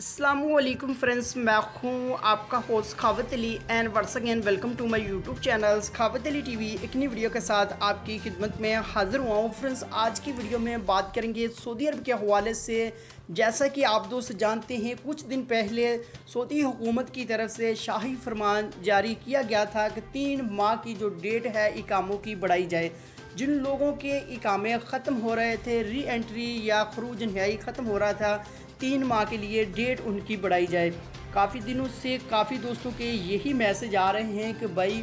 अस्सलामुअलैकुम फ्रेंड्स, मैं हूँ आपका host Khawat Ali and once again welcome to my YouTube channel Khawat Ali TV. एक नई वीडियो के साथ आपकी खिदमत में हाज़िर हुआ हूँ। फ्रेंड्स, आज की वीडियो में बात करेंगे सऊदी अरब के हवाले से। जैसा कि आप दोस्त जानते हैं, कुछ दिन पहले सऊदी हुकूमत की तरफ से शाही फरमान जारी किया गया था कि 3 माह की जो डेट है इकामों की बढ़ाई जाए। जिन लोगों के इकामे ख़त्म हो रहे थे, री एंट्री या खरूज नहाई ख़त्म हो रहा था, 3 माह के लिए डेट उनकी बढ़ाई जाए। काफ़ी दिनों से काफ़ी दोस्तों के यही मैसेज आ रहे हैं कि भाई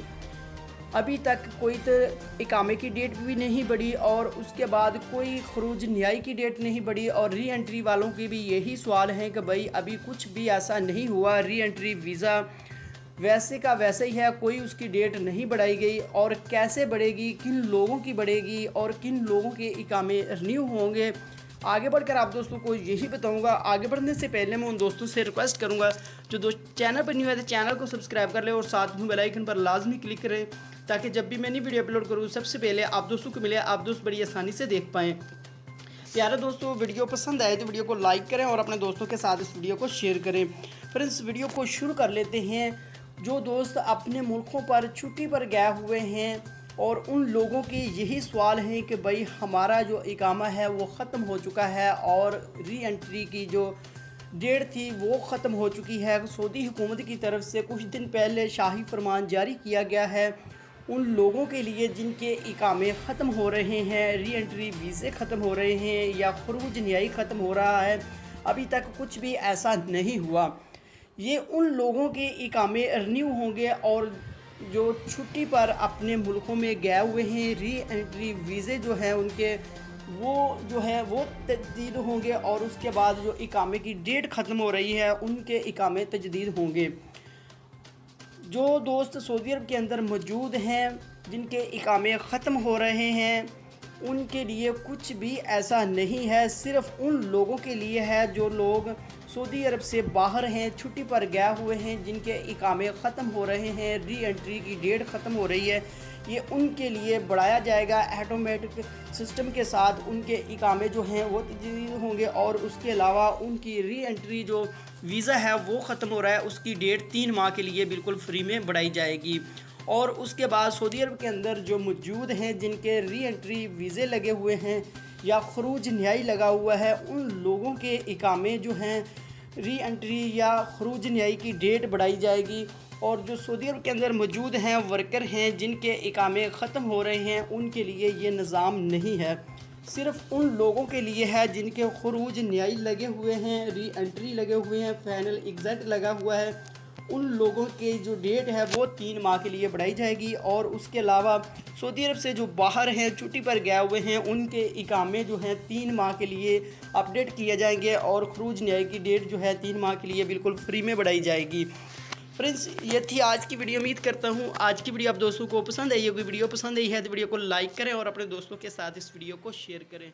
अभी तक कोई तो इकामे की डेट भी नहीं बढ़ी और उसके बाद कोई खरूज नहाई की डेट नहीं बढ़ी, और री एंट्री वालों के भी यही सवाल हैं कि भाई अभी कुछ भी ऐसा नहीं हुआ। री एंट्री वीज़ा वैसे का वैसे ही है, कोई उसकी डेट नहीं बढ़ाई गई। और कैसे बढ़ेगी, किन लोगों की बढ़ेगी और किन लोगों के इकामे रिन्यू होंगे, आगे बढ़कर आप दोस्तों को यही बताऊंगा। आगे बढ़ने से पहले मैं उन दोस्तों से रिक्वेस्ट करूंगा जो दोस्त चैनल पर न्यू है तो चैनल को सब्सक्राइब कर लें और साथ में बेल आइकन पर लाजमी क्लिक करें, ताकि जब भी मैं नई वीडियो अपलोड करूँ सबसे पहले आप दोस्तों को मिले, आप दोस्त बड़ी आसानी से देख पाएँ। प्यारे दोस्तों, वीडियो पसंद आए तो वीडियो को लाइक करें और अपने दोस्तों के साथ इस वीडियो को शेयर करें। फ्रेंड्स, वीडियो को शुरू कर लेते हैं। जो दोस्त अपने मुल्कों पर छुट्टी पर गए हुए हैं और उन लोगों के यही सवाल हैं कि भाई हमारा जो इकामा है वो ख़त्म हो चुका है और री एंट्री की जो डेट थी वो ख़त्म हो चुकी है। सऊदी हुकूमत की तरफ से कुछ दिन पहले शाही फरमान जारी किया गया है। उन लोगों के लिए जिनके इकामे ख़त्म हो रहे हैं, री एंट्री वीज़े ख़त्म हो रहे हैं या खरूज नहाई ख़त्म हो रहा है, अभी तक कुछ भी ऐसा नहीं हुआ। ये उन लोगों के इकामे रिन्यू होंगे और जो छुट्टी पर अपने मुल्कों में गए हुए हैं, री एंट्री वीज़े जो हैं उनके वो तजदीद होंगे, और उसके बाद जो इकामे की डेट ख़त्म हो रही है उनके इकामे तजदीद होंगे। जो दोस्त सऊदी अरब के अंदर मौजूद हैं जिनके इकामे ख़त्म हो रहे हैं, उनके लिए कुछ भी ऐसा नहीं है। सिर्फ़ उन लोगों के लिए है जो लोग सऊदी अरब से बाहर हैं, छुट्टी पर गए हुए हैं, जिनके इकामे ख़त्म हो रहे हैं, री एंट्री की डेट ख़त्म हो रही है। ये उनके लिए बढ़ाया जाएगा ऑटोमेटिक सिस्टम के साथ। उनके इकामे जो हैं वो तजदीद होंगे और उसके अलावा उनकी री एंट्री जो वीज़ा है वो ख़त्म हो रहा है, उसकी डेट 3 माह के लिए बिल्कुल फ्री में बढ़ाई जाएगी। और उसके बाद सऊदी अरब के अंदर जो मौजूद हैं जिनके री एंट्री वीज़े लगे हुए हैं या खरूज नहाई लगा हुआ है, उन लोगों के इकामे जो हैं री एंट्री या खरूज नहाई की डेट बढ़ाई जाएगी। और जो सऊदी अरब के अंदर मौजूद हैं वर्कर हैं जिनके इकामे ख़त्म हो रहे हैं, उनके लिए ये निज़ाम नहीं है। सिर्फ़ उन लोगों के लिए है जिनके खरूज नहाई लगे हुए हैं, री एंट्री लगे हुए हैं, फाइनल एग्ज़िट लगा हुआ है। उन लोगों के जो डेट है वो 3 माह के लिए बढ़ाई जाएगी। और उसके अलावा सऊदी अरब से जो बाहर हैं, छुट्टी पर गए हुए हैं, उनके इकामे जो हैं 3 माह के लिए अपडेट किए जाएंगे और खरूज नहाई की डेट जो है 3 माह के लिए बिल्कुल फ्री में बढ़ाई जाएगी। फ्रेंड्स, ये थी आज की वीडियो। उम्मीद करता हूँ आज की वीडियो आप दोस्तों को पसंद आई होगी। वीडियो पसंद आई है तो वीडियो को लाइक करें और अपने दोस्तों के साथ इस वीडियो को शेयर करें।